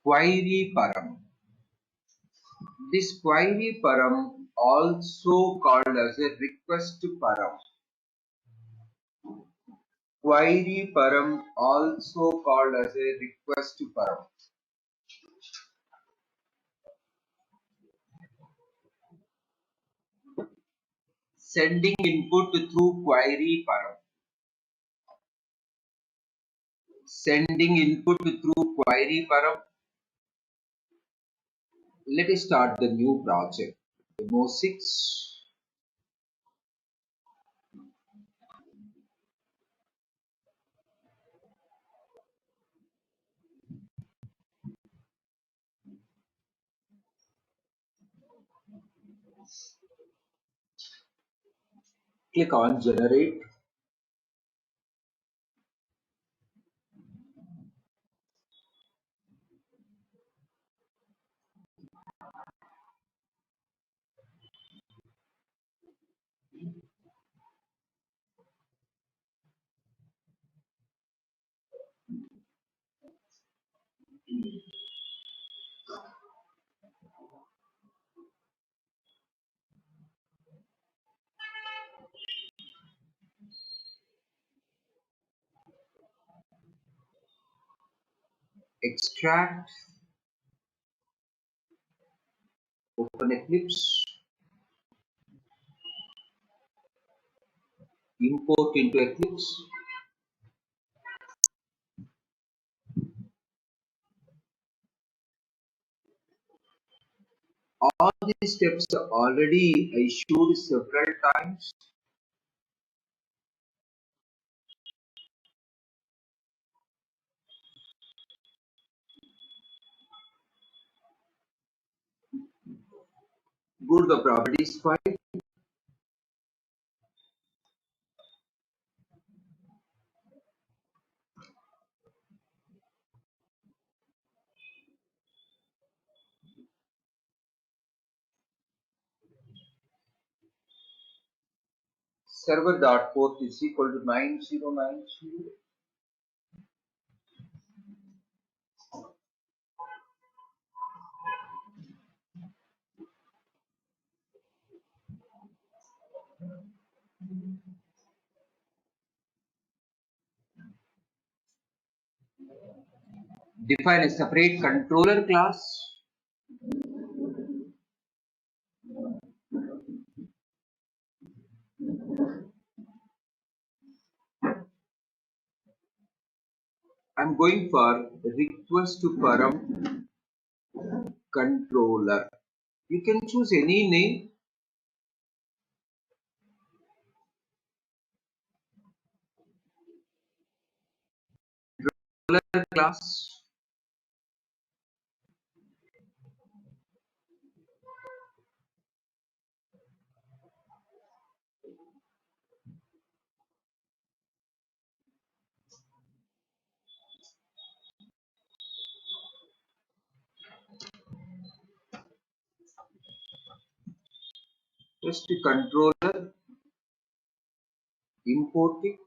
Query param. This query param also called as a request param. Query param also called as a request param. Sending input through query param. Sending input through query param. Let us start the new project. Demo 6. Click on generate. Extract. Open Eclipse. Import into Eclipse. All these steps are already issued several times. Go to the properties file. Server.port is equal to 9090. Define a separate controller class. I'm going for request to param controller. You can choose any name. Controller class. Just controller. Import it.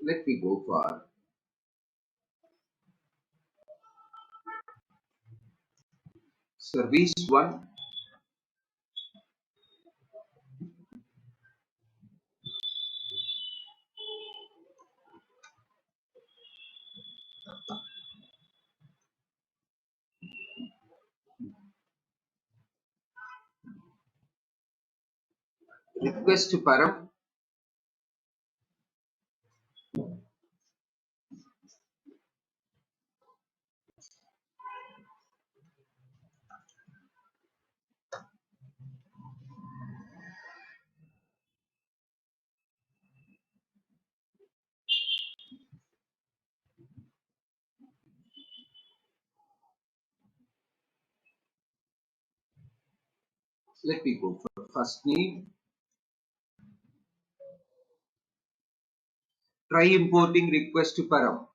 Let me go for service 1. Request to param. Let me go for first name. Try importing request to param.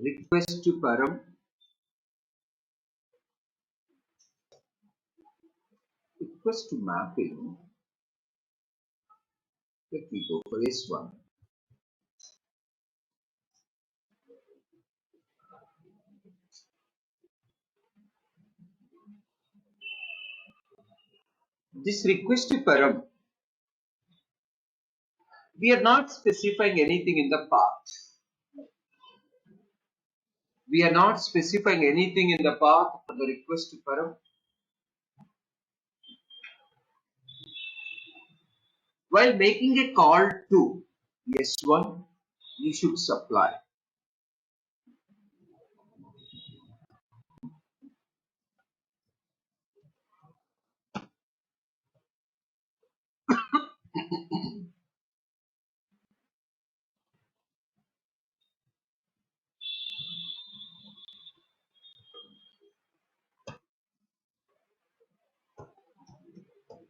Request to param. Request to mapping. Let me go for this one. This request to param, we are not specifying anything in the path. We are not specifying anything in the path for the request to param. While making a call to S1, you should supply.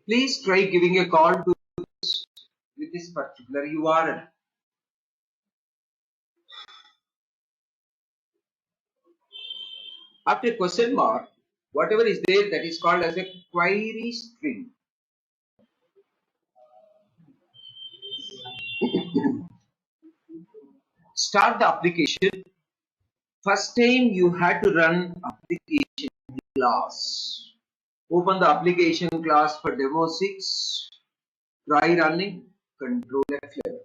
Please try giving a call to this with this particular URL. After question mark, whatever is there, that is called as a query string. Start the application. First time you had to run application class. Open the application class for demo 6. Try running. Control F11.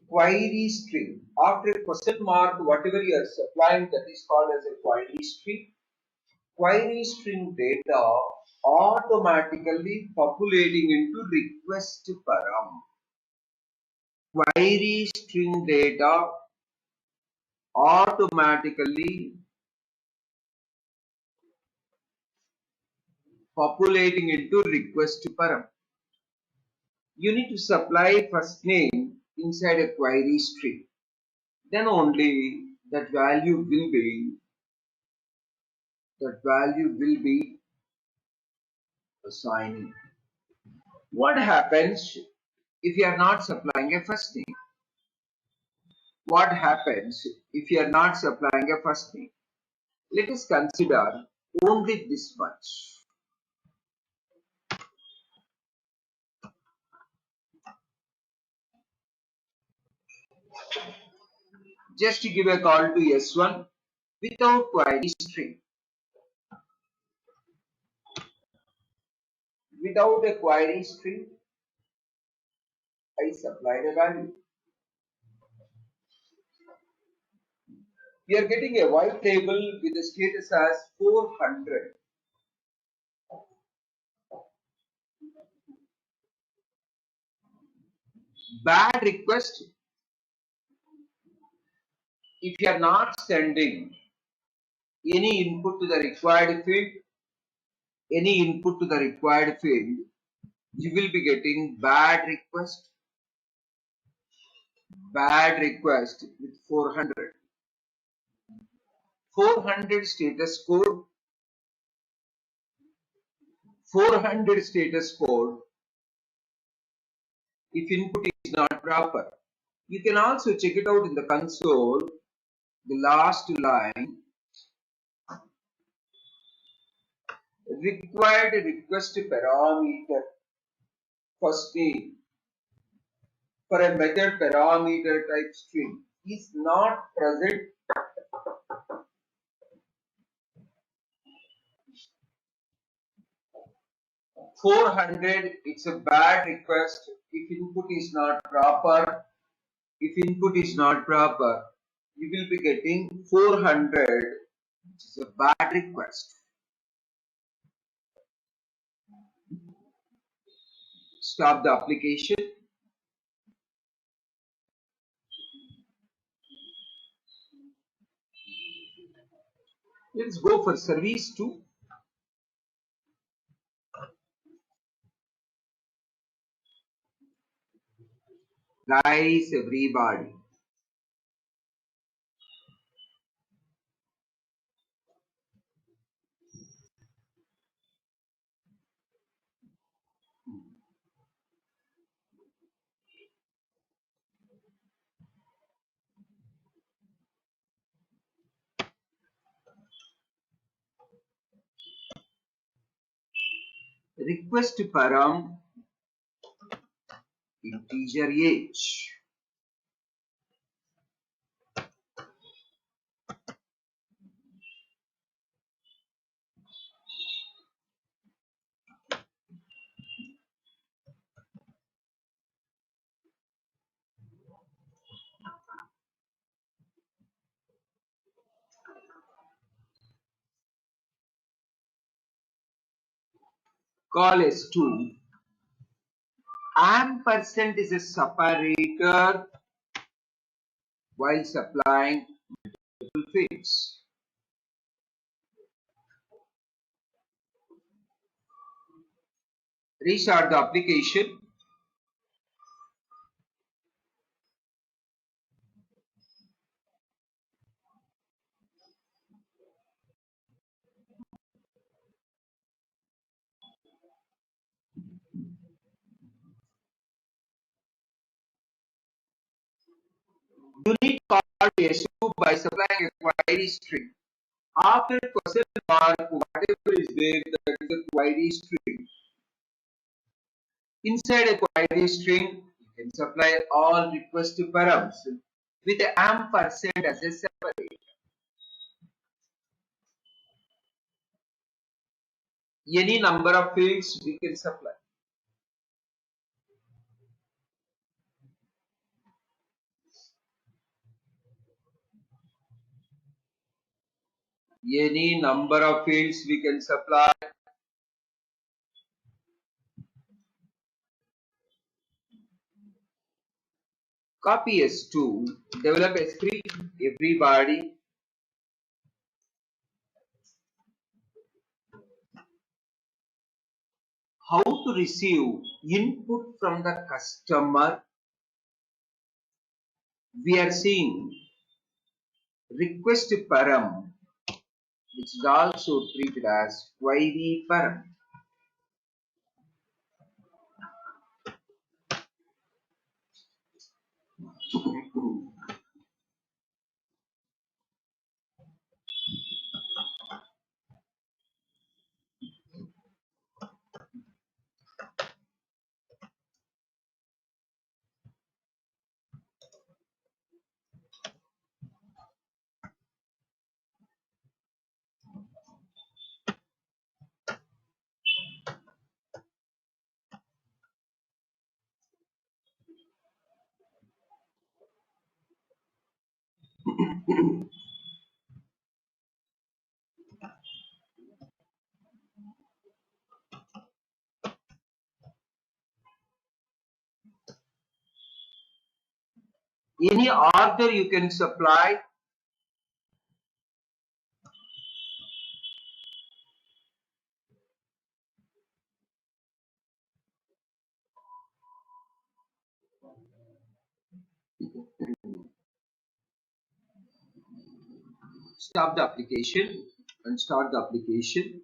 Query string. After a question mark, whatever you are supplying, that is called as a query string. Query string data automatically populating into request param. Query string data automatically populating into request param. You need to supply first name inside a query string. Then only that value will be assigning. What happens if you are not supplying a first name? What happens if you are not supplying a first name? Let us consider only this much. Just give a call to S1 without query string. Without a query string, I supplied a value. We are getting a white table with the status as 400. Bad request, if you are not sending any input to the required field, you will be getting bad request with 400. 400 status code, 400 status code if input is not proper. You can also check it out in the console, the last line, required request parameter first name for a method parameter type string is not present. 400, it's a bad request if input is not proper. If input is not proper, you will be getting 400, which is a bad request. Stop the application. Let's go for service 2. Guys, everybody. Request param integer age. Call S2. Ampersand is a separator while supplying multiple fields. Restart the application. You need call S2 by supplying a query string. After question mark, whatever is there, that is a query string. Inside a query string, you can supply all request params with the ampersand as a separator. Any number of fields we can supply. Any number of fields we can supply. Copy S2, develop a script, everybody. How to receive input from the customer. We are seeing request param, which is also treated as query param. Any order you can supply. Stop the application and start the application.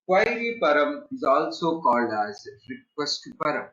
Query param is also called as request param.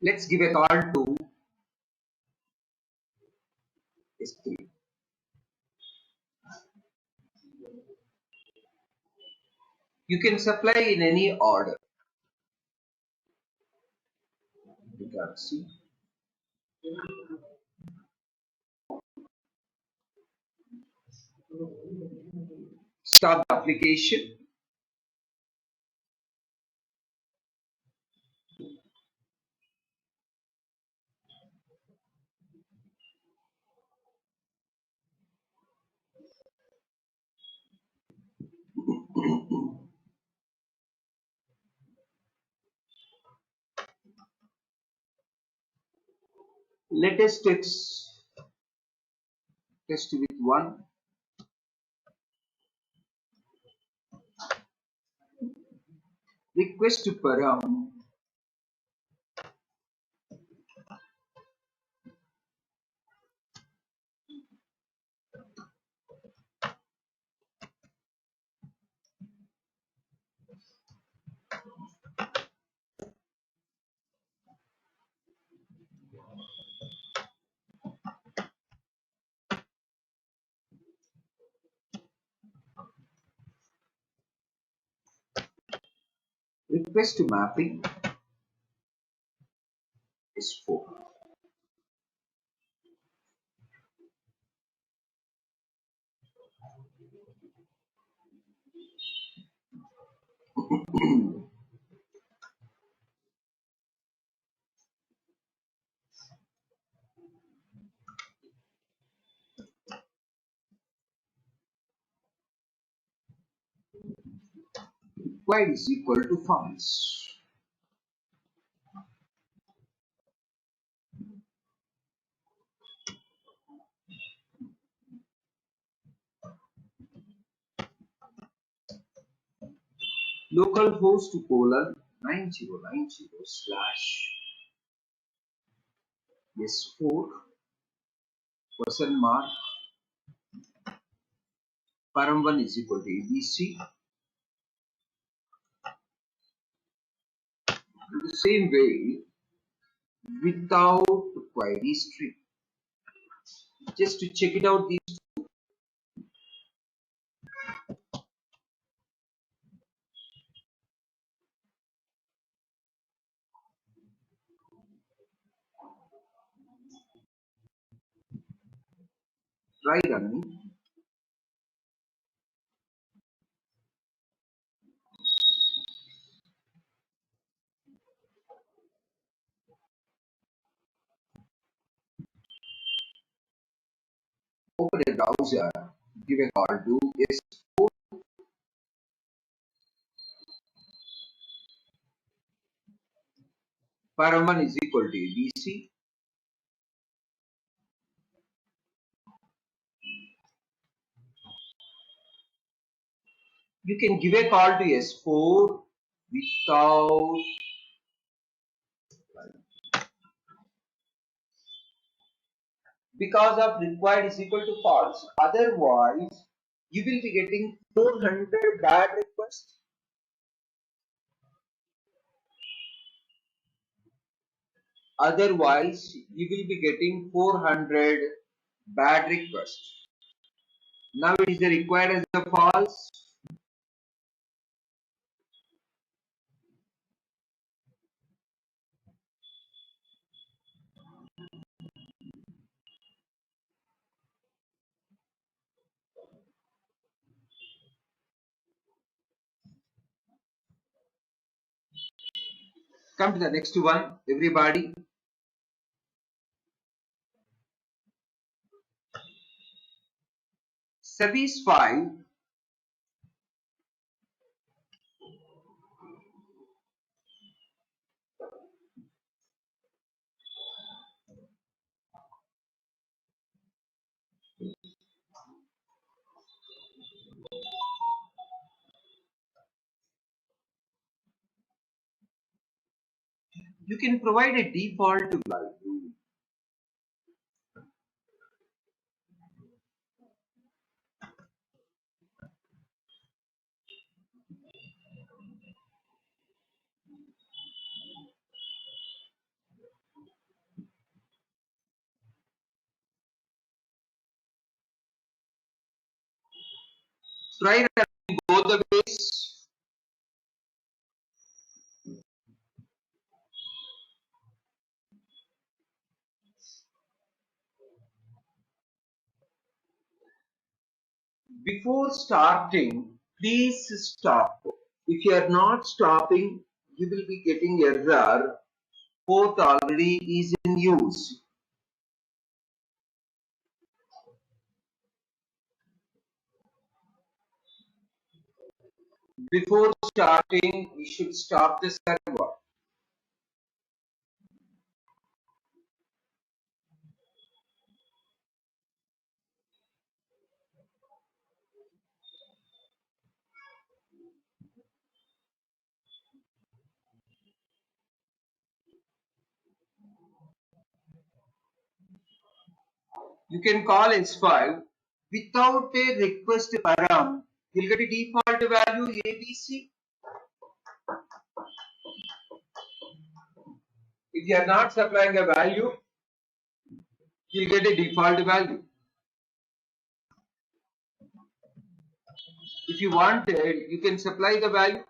Let's give a call to S3. You can supply in any order. You can see. Start the application. Let us test with one. Request param. Request mapping is 4. Y is equal to false. Localhost colon 9090 slash S4 question mark param1 is equal to ABC. In the same way, without query string, just to check it out, these try running. Open a browser, give a call to S4 param1 is equal to ABC. You can give a call to S4 without because of required is equal to false. Otherwise, you will be getting 400 bad requests. Otherwise, you will be getting 400 bad requests. Now it is required as a false. Come to the next one, everybody. Service 5. You can provide a default value. Try running both the ways. Before starting, please stop. If you are not stopping, you will be getting error. Both already is in use. Before starting, we should stop the server. You can call S5 without a request param. You'll get a default value ABC. If you are not supplying a value, you'll get a default value. If you want it, you can supply the value.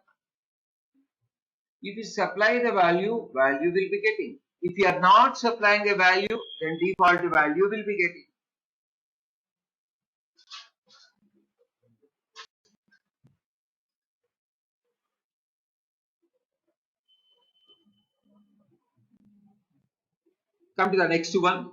If you supply the value, value will be getting. If you are not supplying a value, then default value will be getting. Come to the next one.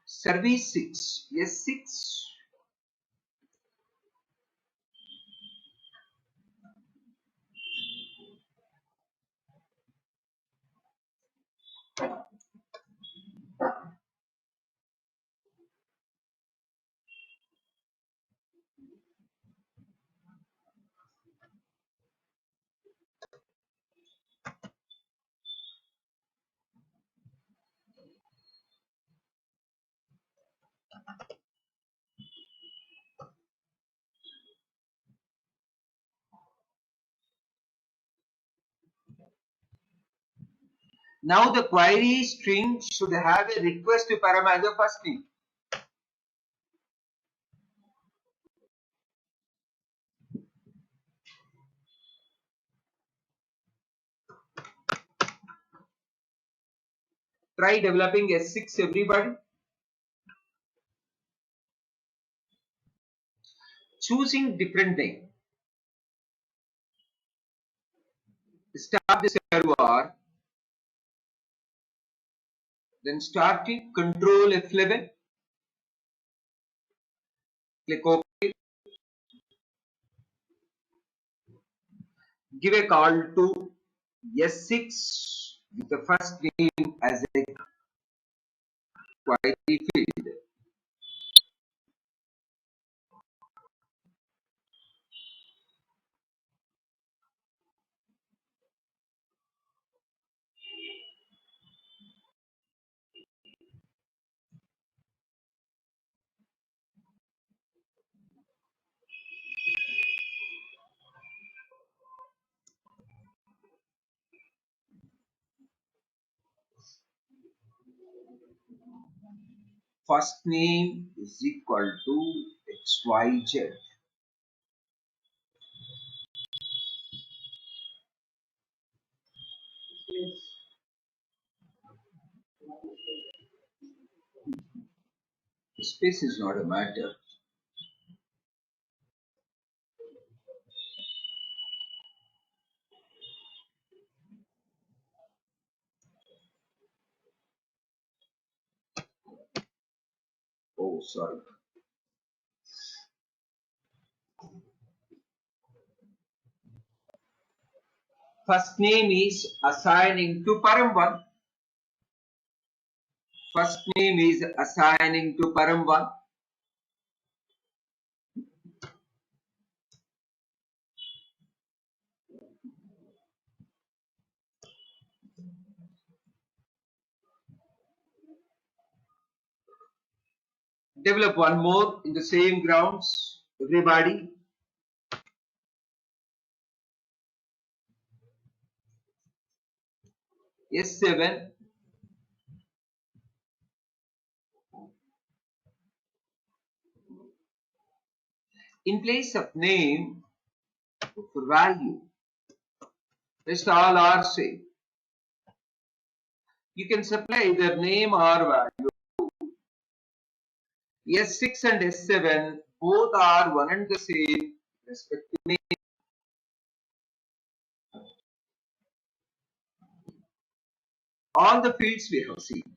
Service 6. S6. Now the query string should have a request parameter first thing. Try developing S6 everybody. Choosing different name. Start the server. Then start it. Control F11. Click OK. Give a call to S6 with the first name as a query field. First name is equal to XYZ. Space is not a matter. Oh, sorry. First name is assigning to param 1. First name is assigning to param 1. Develop one more in the same grounds. Everybody. S7. In place of name for value. Rest all are same. You can supply either name or value. S6 and S7 both are one and the same respective name. All the fields we have seen.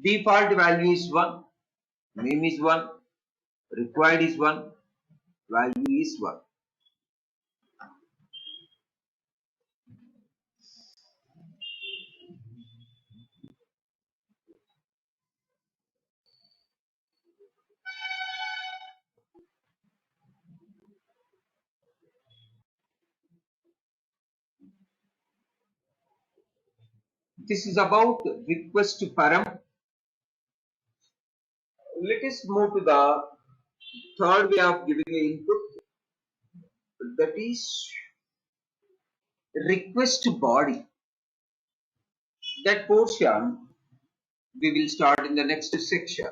Default value is 1, name is 1, required is 1, value is 1. This is about request param. Let us move to the third way of giving an input, that is request body. That portion we will start in the next section.